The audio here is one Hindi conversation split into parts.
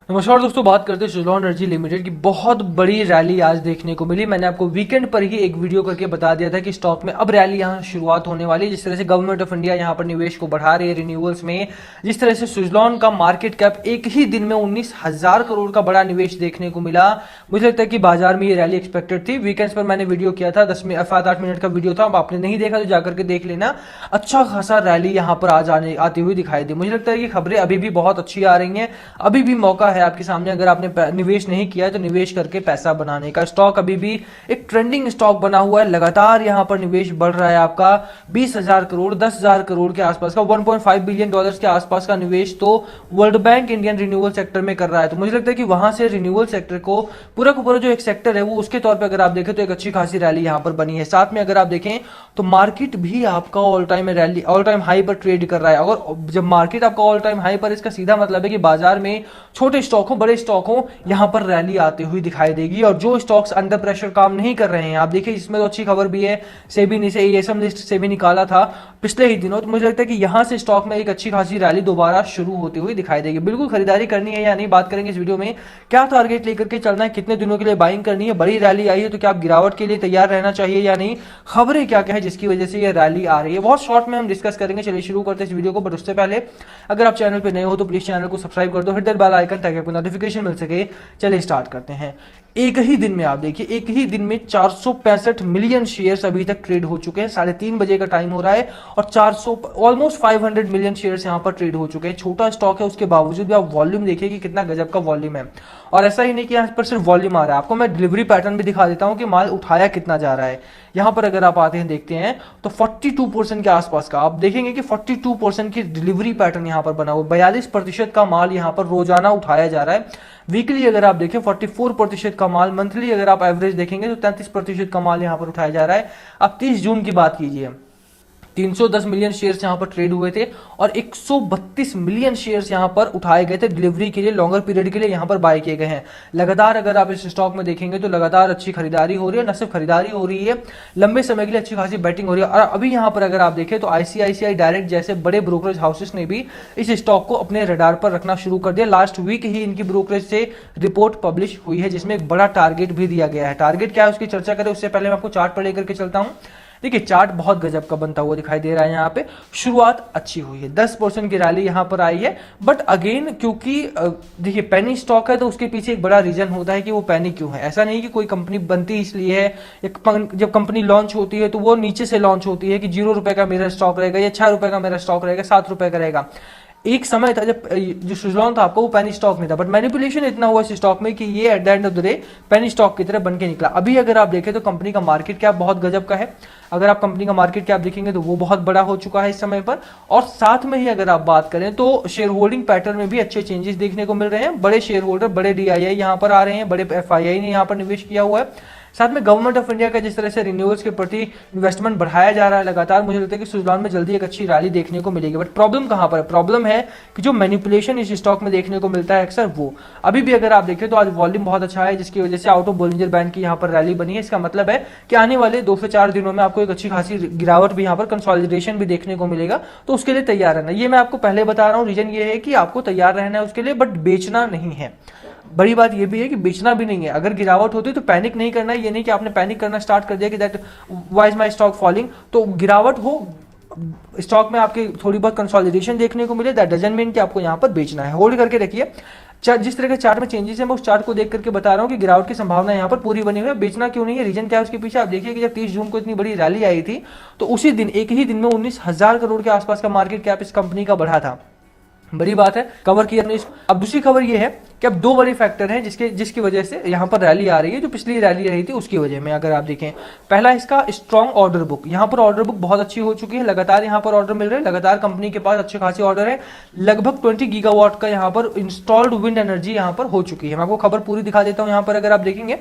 नमस्कार दोस्तों, बात करते हैं सुज़लॉन एनर्जी लिमिटेड की। बहुत बड़ी रैली आज देखने को मिली। मैंने आपको वीकेंड पर ही एक वीडियो करके बता दिया था कि स्टॉक में अब रैली यहाँ शुरुआत होने वाली है। जिस तरह से गवर्नमेंट ऑफ इंडिया यहाँ पर निवेश को बढ़ा रही है रिन्यूएबल्स में, जिस तरह से सुज़लॉन का मार्केट कैप एक ही दिन में 19,000 करोड़ का बड़ा निवेश देखने को मिला। मुझे लगता है कि बाजार में ये रैली एक्सपेक्टेड थी। वीकेंड्स पर मैंने वीडियो किया था, 7-8 मिनट का वीडियो था। अब आपने नहीं देखा तो जाकर के देख लेना। अच्छा खासा रैली यहाँ पर आज आती हुई दिखाई दी। मुझे लगता है कि खबरें अभी भी बहुत अच्छी आ रही हैं। अभी भी मौका है आपके सामने, अगर आपने निवेश नहीं किया है तो निवेश करके पैसा बनाने का। स्टॉक अभी भी एक ट्रेंडिंग स्टॉक बना हुआ है। लगातार यहां पर निवेश बढ़ रहा है आपका 20,000 करोड़ 10,000 करोड़ के आसपास का, 1.5 बिलियन डॉलर्स के आसपास का निवेश तो world bank Indian renewable sector में कर रहा है। तो मुझे लगता है कि वहां से रिन्यूएबल सेक्टर को पूरा का पूरा जो एक सेक्टर है वो उसके तौर पर अगर आप देखें तो एक अच्छी खासी रैली यहां पर बनी है। साथ में अगर आप देखें तो मार्केट भी आपका ऑल टाइम हाई पर ट्रेड कर रहा है। और जब मार्केट आपका ऑल टाइम हाई पर, इसका सीधा मतलब है कि बाजार में छोटे स्टॉक हो बड़े स्टॉक हो, यहां पर रैली आती हुई दिखाई देगी। और जो स्टॉक्स अंडर प्रेशर काम नहीं कर रहे हैं, आप देखिए इसमें तो अच्छी खबर भी है, सेबी ने से एएसएम लिस्ट से भी निकाला था पिछले ही दिनों। तो मुझे लगता है कि यहां से स्टॉक में एक अच्छी खासी रैली दोबारा शुरू होती हुई दिखाई देगी। बिल्कुल खरीदारी करनी है या नहीं, बात करेंगे इस वीडियो में। क्या टारगेट लेकर के चलना है, कितने दिनों के लिए बाइंग करनी है, बड़ी रैली आई है तो क्या आप गिरावट के लिए तैयार रहना चाहिए या नहीं, खबरें क्या क्या है जिसकी वजह से ये रैली आ रही है, बहुत शॉर्ट में हम डिस्कस करेंगे। चलिए शुरू करते हैं इस वीडियो को। बट उससे पहले अगर आप चैनल पर नए हो तो प्लीज चैनल को सब्सक्राइब कर दो, हिट दैट बेल आइकन ताकि आपको नोटिफिकेशन मिल सके। चलिए स्टार्ट करते हैं। एक ही दिन में आप देखिए, एक ही दिन में 465 मिलियन शेयर्स अभी तक ट्रेड हो चुके हैं। 3:30 बजे का टाइम हो रहा है और 400 ऑलमोस्ट 500 मिलियन शेयर्स यहां पर ट्रेड हो चुके हैं। छोटा स्टॉक है, उसके बावजूद भी आप वॉल्यूम देखिए कि कितना गजब का वॉल्यूम है। और ऐसा ही नहीं कि यहां पर सिर्फ वॉल्यूम आ रहा है, आपको मैं डिलीवरी पैटर्न भी दिखा देता हूं कि माल उठाया कितना जा रहा है। यहां पर अगर आप आते हैं देखते हैं तो 42% के आसपास का आप देखेंगे कि 42% की डिलीवरी पैटर्न यहां पर बना हुआ, 42% का माल यहां पर रोजाना उठाया जा रहा है। वीकली अगर आप देखें 44% का माल, मंथली अगर आप एवरेज देखेंगे तो 33% का माल यहां पर उठाया जा रहा है। अब 30 जून की बात कीजिए, 310 मिलियन शेयर्स यहां पर ट्रेड हुए थे और 132 मिलियन शेयर्स यहां पर उठाए गए थे डिलीवरी के लिए, लॉन्गर पीरियड के लिए यहां पर बाय किए गए हैं। लगातार अगर आप इस स्टॉक में देखेंगे तो लगातार अच्छी खरीदारी हो रही है। न सिर्फ खरीदारी हो रही है, लंबे समय के लिए अच्छी खासी बैटिंग हो रही है। और अभी यहां पर अगर आप देखें तो आईसीआईसीआई डायरेक्ट जैसे बड़े ब्रोकरेज हाउसेस ने भी इस स्टॉक को अपने रडार पर रखना शुरू कर दिया। लास्ट वीक ही इनकी ब्रोकरेज से रिपोर्ट पब्लिश हुई है जिसमें एक बड़ा टारगेट भी दिया गया है। टारगेट क्या है उसकी चर्चा करें उससे पहले मैं आपको चार्ट पर लेकर के चलता हूं। देखिए चार्ट बहुत गजब का बनता हुआ दिखाई दे रहा है। यहाँ पे शुरुआत अच्छी हुई है, 10% की रैली यहाँ पर आई है। बट अगेन क्योंकि देखिए पेनी स्टॉक है तो उसके पीछे एक बड़ा रीजन होता है कि वो पेनी क्यों है। ऐसा नहीं कि कोई कंपनी बनती इसलिए है, जब कंपनी लॉन्च होती है तो वो नीचे से लॉन्च होती है कि 0 रुपए का मेरा स्टॉक रहेगा या 6 रुपए का मेरा स्टॉक रहेगा, 7 रुपए का रहेगा। एक समय था जब जो सुज़लॉन था आपका वो पेनी स्टॉक में था, बट मैनिपुलेशन इतना हुआ इस स्टॉक में कि ये at the end of the day penny stock की तरह बन के निकला। अभी अगर आप देखें तो कंपनी का मार्केट कैप बहुत गजब का है। अगर आप कंपनी का मार्केट कैप देखेंगे तो वो बहुत बड़ा हो चुका है इस समय पर। और साथ में ही अगर आप बात करें तो शेयर होल्डिंग पैटर्न में भी अच्छे चेंजेस देखने को मिल रहे हैं। बड़े शेयर होल्डर, बड़े डीआईआई यहाँ पर आ रहे हैं, बड़े एफआईआई ने यहाँ पर निवेश किया हुआ है। साथ में गवर्नमेंट ऑफ इंडिया का जिस तरह से रिन्यूएबल्स के प्रति इन्वेस्टमेंट बढ़ाया जा रहा है लगातार, मुझे लगता है कि सुज़लॉन में जल्दी एक अच्छी रैली देखने को मिलेगी। बट प्रॉब्लम कहां पर है? प्रॉब्लम है कि जो मैनिपुलेशन इस स्टॉक में देखने को मिलता है अक्सर, वो अभी भी अगर आप देखें तो आज वॉल्यूम बहुत अच्छा है जिसकी वजह से आउट ऑफ बोलिंजर बैंड की यहाँ पर रैली बनी है। इसका मतलब है कि आने वाले 2 से 4 दिनों में आपको एक अच्छी खासी गिरावट भी यहाँ पर कंसोलिडेशन भी देखने को मिलेगा। तो उसके लिए तैयार रहना, ये मैं आपको पहले बता रहा हूँ। रीजन ये है कि आपको तैयार रहना है उसके लिए, बट बेचना नहीं है। बड़ी बात यह भी है कि बेचना भी नहीं है। अगर गिरावट होती है तो पैनिक नहीं करना है। ये नहीं कि आपने पैनिक करना स्टार्ट कर दिया कि that why is my stock falling. तो गिरावट हो स्टॉक में आपके थोड़ी बहुत कंसोलिडेशन देखने को मिले, दैट डजंट मीन कि आपको यहां पर बेचना है। होल्ड करके रखिए। जिस तरह के चार्ट में चेंजेस है मैं उस चार्ट को देख करके बता रहा हूं कि गिरावट की संभावना यहां पर पूरी बनी हुई है। बेचना क्यों नहीं है, रीजन क्या है उसके पीछे? आप देखिए कि जब 30 जून को इतनी बड़ी रैली आई थी तो उसी दिन एक ही दिन में 19,000 करोड़ के आसपास का मार्केट कैप इस कंपनी का बढ़ा था। बड़ी बात है, कवर किया हमने इसको। अब दूसरी खबर ये है कि अब 2 बड़े फैक्टर हैं जिसकी वजह से यहां पर रैली आ रही है, जो पिछली रैली रही थी उसकी वजह में। अगर आप देखें, पहला इसका स्ट्रॉन्ग ऑर्डर बुक, यहां पर ऑर्डर बुक बहुत अच्छी हो चुकी है। लगातार यहां पर ऑर्डर मिल रहे हैं, लगातार कंपनी के पास अच्छे खासे ऑर्डर है। लगभग 20 गीगावाट का यहां पर इंस्टॉल्ड विंड एनर्जी यहां पर हो चुकी है। मैं आपको खबर पूरी दिखा देता हूं। यहां पर अगर आप देखेंगे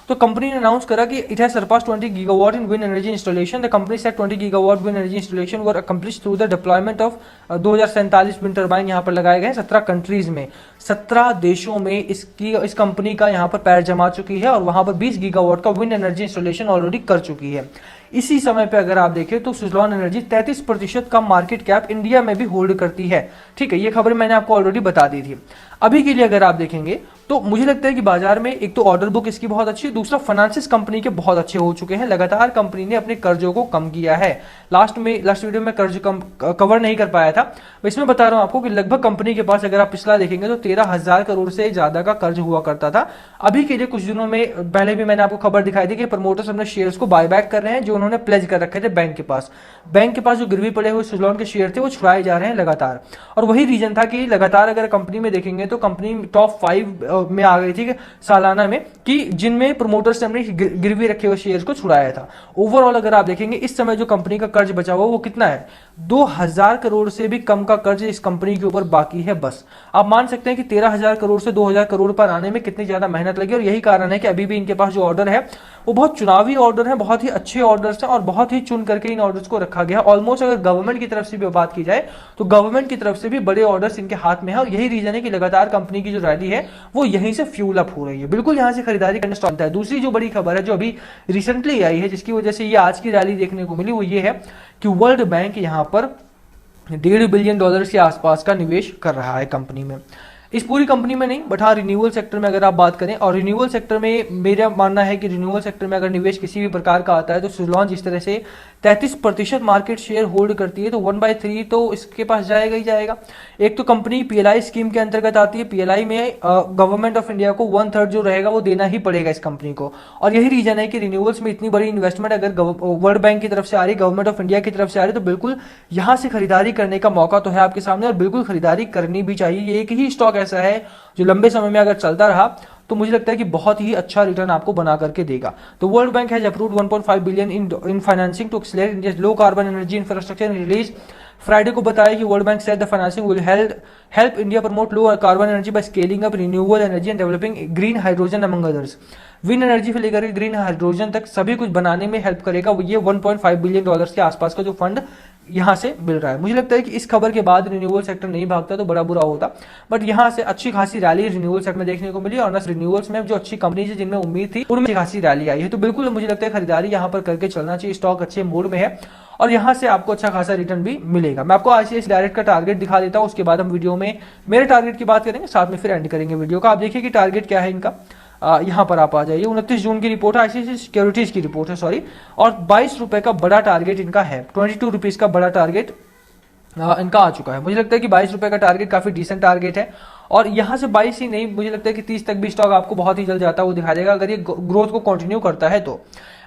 तो कंपनी ने अनाउंस करा कि it has surpass 20 gigawatt in wind energy installation. The company said 20 gigawatt wind energy installation were accomplish through the deployment of 2047 wind turbine यहां पर लगाए गए 17 कंट्रीज में, 17 देशों में इस कंपनी का यहां पर पैर जमा चुकी है और वहां पर 20 गीगावाट का विंड एनर्जी इंस्टॉलेशन ऑलरेडी कर चुकी है। इसी समय पे अगर आप देखें तो सुजलॉन एनर्जी 33% का मार्केट कैप इंडिया में भी होल्ड करती है। ठीक है, ये खबर मैंने आपको ऑलरेडी बता दी थी। अभी के लिए अगर आप देखेंगे तो मुझे लगता है कि बाजार में एक तो ऑर्डर बुक इसकी बहुत अच्छी है, दूसरा फाइनेंसिस कंपनी के बहुत अच्छे हो चुके हैं। लगातार कंपनी ने अपने कर्जों को कम किया है। लास्ट वीडियो में कर्ज कवर नहीं कर पाया था, इसमें बता रहा हूं आपको कि लगभग कंपनी के पास अगर आप पिछला देखेंगे तो 13,000 करोड़ से ज्यादा का कर्ज हुआ करता था। अभी के लिए कुछ दिनों में पहले भी मैंने आपको खबर दिखाई थी कि प्रमोटर्स अपने शेयर्स को बायबैक कर रहे हैं, जो उन्होंने प्लेज कर रखे थे बैंक के पास। बैंक के पास जो गिरवी पड़े हुए सुजलॉन के शेयर थे वो छुड़ाए जा रहे हैं लगातार, और वही रीजन था कि लगातार अगर कंपनी में देखेंगे तो कंपनी टॉप 5 में आ गई थी सालाना में, कि जिनमें प्रमोटर्स ने अपने गिरवी रखे हुए शेयर्स को छुड़ाया था। ओवरऑल अगर आप देखेंगे इस समय जो कंपनी का कर्ज बचा हुआ वो कितना है, 2,000 करोड़ से भी कम का कर्ज इस कंपनी के ऊपर बाकी है बस। आप मान सकते हैं कि 13,000 करोड़ से 2,000 करोड़ पर आने में कितनी ज्यादा मेहनत लगी, और यही कारण है कि अभी भी इनके पास जो ऑर्डर है वो बहुत चुनावी ऑर्डर है, बहुत ही अच्छे ऑर्डर्स हैं और बहुत ही चुन करके इन ऑर्डर्स को रखा गया। ऑलमोस्ट अगर गवर्नमेंट की तरफ से भी बात की जाए तो गवर्नमेंट की तरफ से भी बड़े ऑर्डर्स इनके हाथ में है, और यही रीजन है कि लगातार कंपनी की जो रैली है वो यहीं से फ्यूल अप हो रही है। बिल्कुल यहां से खरीदारी करना स्टार्ट है। दूसरी जो बड़ी खबर है जो अभी रिसेंटली आई है, जिसकी वजह से ये आज की रैली देखने को मिली, वो ये है कि वर्ल्ड बैंक यहां पर $1.5 बिलियन के आसपास का निवेश कर रहा है कंपनी में। इस पूरी कंपनी में नहीं, बट हाँ रिन्यूअल सेक्टर में अगर आप बात करें, और रिन्यूअल सेक्टर में मेरा मानना है कि रिन्यूअल सेक्टर में अगर निवेश किसी भी प्रकार का आता है तो सुजलॉन जिस तरह से 33% मार्केट शेयर होल्ड करती है तो 1/3 तो इसके पास जाएगा ही जाएगा। एक तो कंपनी पीएलआई स्कीम के अंतर्गत आती है, पीएलआई में गवर्नमेंट ऑफ इंडिया को 1/3 जो रहेगा वो देना ही पड़ेगा इस कंपनी को, और यही रीजन है कि रिन्यूअल्स में इतनी बड़ी इन्वेस्टमेंट अगर वर्ल्ड बैंक की तरफ से आ रही, गवर्नमेंट ऑफ इंडिया की तरफ से आ रही, तो बिल्कुल यहां से खरीदारी करने का मौका तो है आपके सामने, और बिल्कुल खरीदारी करनी भी चाहिए। एक ही स्टॉक ऐसा है जो लंबे समय में अगर चलता रहा तो मुझे लगता है कि बहुत ही अच्छा रिटर्न आपको बना करके देगा। तो world bank has approved 1.5 billion in financing to accelerate India's low carbon energy infrastructure release. Friday को बताया कि world bank said the financing will help India promote low carbon energy by scaling up renewable energy and developing green hydrogen among others. Wind energy से लेकर ग्रीन हाइड्रोजन तक सभी कुछ बनाने में हेल्प करेगा ये $1.5 बिलियन के आसपास का जो फंड यहां से मिल रहा है। मुझे लगता है कि इस खबर के बाद रिन्यूअल सेक्टर नहीं भागता तो बड़ा बुरा होता, बट यहां से अच्छी खासी रैली रिन्यूअल सेक्टर में देखने को मिली, और रिन्यूअल्स में जो अच्छी कंपनी है जिनमें उम्मीद थी उनमें अच्छी खासी रैली आई है। तो बिल्कुल मुझे लगता है खरीदारी यहां पर करके चलना चाहिए, स्टॉक अच्छे मोड में है और यहां से आपको अच्छा खासा रिटर्न भी मिलेगा। मैं आपको आईसीआईसीआई डायरेक्ट का टारगेट दिखा देता हूं, उसके बाद हम वीडियो में मेरे टारगेट की बात करेंगे, साथ में फिर एंड करेंगे वीडियो का। आप देखिए कि टारगेट क्या है इनका, यहां पर आप आ जाइए। 29 जून की रिपोर्ट है, आईसीआईसीआई सिक्योरिटीज की रिपोर्ट है सॉरी, और 22 रुपए का बड़ा टारगेट इनका है, 22 रुपीज का बड़ा टारगेट इनका आ चुका है। मुझे लगता है कि 22 रुपए का टारगेट काफी डिसेंट टारगेट है, और यहां से 22 ही नहीं, मुझे लगता है कि 30 तक भी स्टॉक आपको बहुत ही जल्द जाता है वो दिखा देगा अगर ये ग्रोथ को कंटिन्यू करता है तो।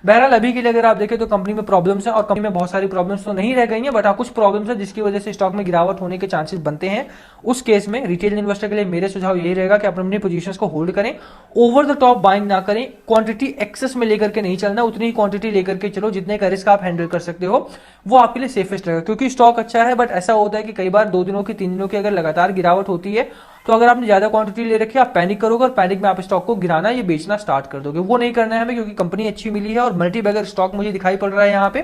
बहरहाल अभी के लिए अगर आप देखें तो कंपनी में प्रॉब्लम्स है, और कंपनी में बहुत सारी प्रॉब्लम्स तो नहीं रह गई हैं, बट हाँ कुछ प्रॉब्लम्स है जिसकी वजह से स्टॉक में गिरावट होने के चांसेस बनते हैं। उस केस में रिटेल इन्वेस्टर के लिए मेरे सुझाव यही रहेगा कि अपनी पोजीशंस को होल्ड करें, ओवर द टॉप बाइंग ना करें, क्वांटिटी एक्सेस में लेकर के नहीं चलना, उतनी ही क्वांटिटी लेकर के चलो जितने का रिस्क आप हैंडल कर सकते हो, वो आपके लिए सेफेस्ट रहेगा। क्योंकि स्टॉक अच्छा है, बट ऐसा होता है कि कई बार 2 दिनों की 3 दिनों की अगर लगातार गिरावट होती है तो अगर आपने ज्यादा क्वांटिटी ले रखी है आप पैनिक करोगे, और पैनिक में आप स्टॉक को गिराना ये बेचना स्टार्ट कर दोगे। वो नहीं करना है हमें, क्योंकि कंपनी अच्छी मिली है और मल्टी बैगर स्टॉक मुझे दिखाई पड़ रहा है यहाँ पे,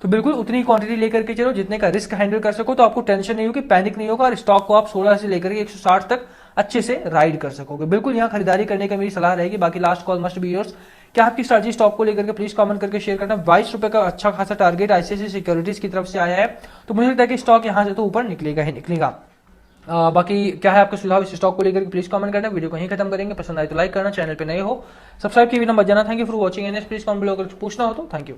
तो बिल्कुल उतनी क्वांटिटी लेकर के चलो जितने का रिस्क हैंडल कर सको, तो आपको टेंशन नहीं होगी, पैनिक नहीं होगा, और स्टॉक को आप 16 से लेकर 160 तक अच्छे से राइड कर सकोगे। बिल्कुल यहाँ खरीदारी करने की मेरी सलाह रहेगी। बाकी last call must be yours. क्या आपकी स्ट्रैटेजी स्टॉक को लेकर के प्लीज कमेंट करके शेयर करना। 22 रुपए का अच्छा खासा टारगेट आईसीआईसीआई सिक्योरिटीज की तरफ से आया है, तो मुझे लगता है कि स्टॉक यहाँ से तो ऊपर निकलेगा ही निकलेगा। बाकी क्या है आपका सुझाव इस स्टॉक को लेकर प्लीज कमेंट करना। वीडियो को यहीं खत्म करेंगे, पसंद आए तो लाइक करना, चैनल पे नए हो सब्सक्राइब किए बिना मत जाना। Thank you for watching and please comment below अगर पूछना हो तो। Thank you.